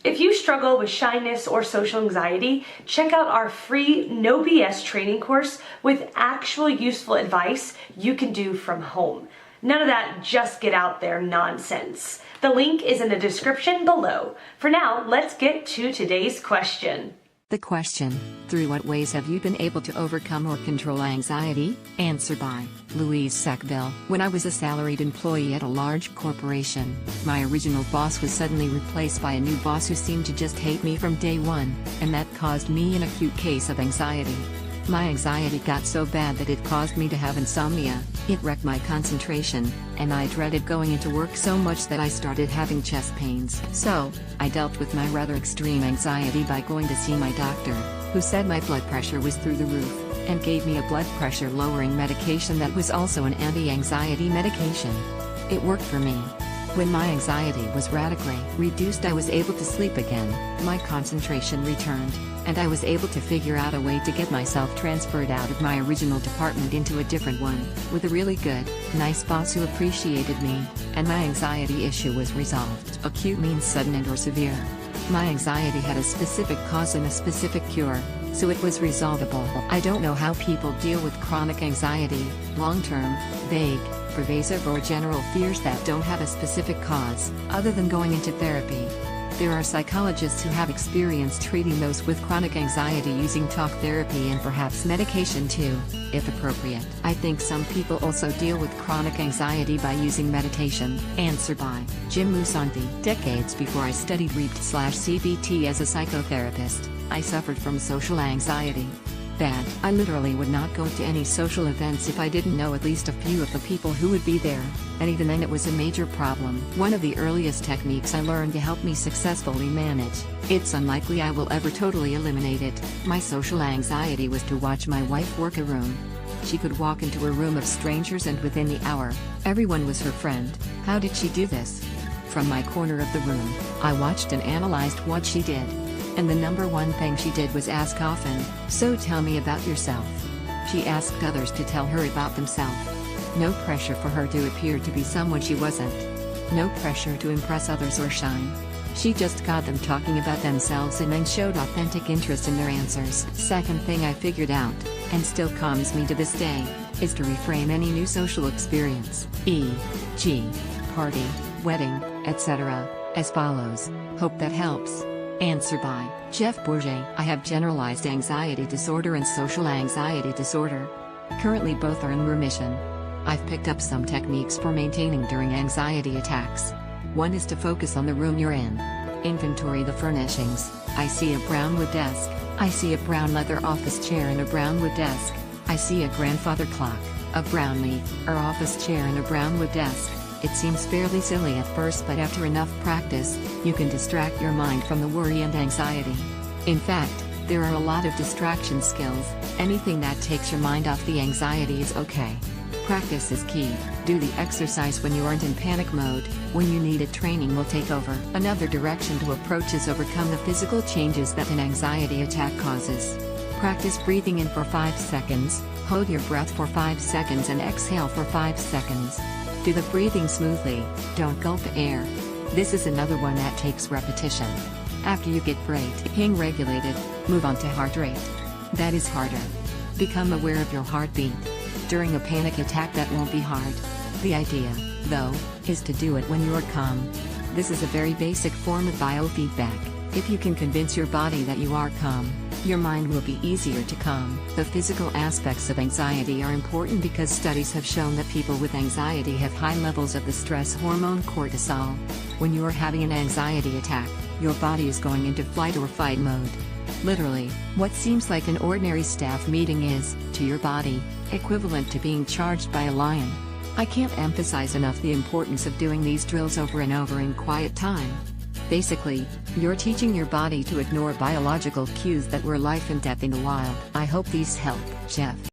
If you struggle with shyness or social anxiety, check out our free No BS training course with actual useful advice you can do from home. None of that just get out there nonsense. The link is in the description below. For now, let's get to today's question. The question: through what ways have you been able to overcome or control anxiety? Answer by Louise Sackville. When I was a salaried employee at a large corporation, my original boss was suddenly replaced by a new boss who seemed to just hate me from day one, and that caused me an acute case of anxiety. My anxiety got so bad that it caused me to have insomnia, it wrecked my concentration, and I dreaded going into work so much that I started having chest pains. So, I dealt with my rather extreme anxiety by going to see my doctor, who said my blood pressure was through the roof, and gave me a blood pressure lowering medication that was also an anti-anxiety medication. It worked for me. When my anxiety was radically reduced, I was able to sleep again, my concentration returned, and I was able to figure out a way to get myself transferred out of my original department into a different one, with a really good, nice boss who appreciated me, and my anxiety issue was resolved. Acute means sudden and or severe. My anxiety had a specific cause and a specific cure, so it was resolvable. I don't know how people deal with chronic anxiety, long-term, vague, pervasive or general fears that don't have a specific cause, other than going into therapy. There are psychologists who have experience treating those with chronic anxiety using talk therapy and perhaps medication too, if appropriate. I think some people also deal with chronic anxiety by using meditation. Answer by Jim Musanti. Decades before I studied REAPT/CBT as a psychotherapist, I suffered from social anxiety. Bad. I literally would not go to any social events if I didn't know at least a few of the people who would be there, and even then it was a major problem. One of the earliest techniques I learned to help me successfully manage, it's unlikely I will ever totally eliminate it, my social anxiety was to watch my wife work a room. She could walk into a room of strangers and within the hour, everyone was her friend. How did she do this? From my corner of the room, I watched and analyzed what she did. And the number one thing she did was ask often, "So tell me about yourself." She asked others to tell her about themselves. No pressure for her to appear to be someone she wasn't. No pressure to impress others or shine. She just got them talking about themselves and then showed authentic interest in their answers. Second thing I figured out, and still calms me to this day, is to reframe any new social experience, e.g., party, wedding, etc., as follows. Hope that helps. Answer by Jeff Bourget. I have generalized anxiety disorder and social anxiety disorder. Currently both are in remission. I've picked up some techniques for maintaining during anxiety attacks. One is to focus on the room you're in. Inventory the furnishings. I see a brown wood desk. I see a brown leather office chair and a brown wood desk. I see a grandfather clock, a brown leaf, or office chair and a brown wood desk. It seems fairly silly at first, but after enough practice, you can distract your mind from the worry and anxiety. In fact, there are a lot of distraction skills. Anything that takes your mind off the anxiety is okay. Practice is key. Do the exercise when you aren't in panic mode. When you need it, training will take over. Another direction to approach is overcome the physical changes that an anxiety attack causes. Practice breathing in for 5 seconds, hold your breath for 5 seconds and exhale for 5 seconds. Do the breathing smoothly, don't gulp air. This is another one that takes repetition. After you get breathing regulated, move on to heart rate. That is harder. Become aware of your heartbeat. During a panic attack that won't be hard. The idea, though, is to do it when you're calm. This is a very basic form of biofeedback. If you can convince your body that you are calm, your mind will be easier to calm. The physical aspects of anxiety are important because studies have shown that people with anxiety have high levels of the stress hormone cortisol. When you are having an anxiety attack, your body is going into flight or fight mode. Literally, what seems like an ordinary staff meeting is, to your body, equivalent to being charged by a lion. I can't emphasize enough the importance of doing these drills over and over in quiet time. Basically, you're teaching your body to ignore biological cues that were life and death in the wild. I hope these help, Jeff.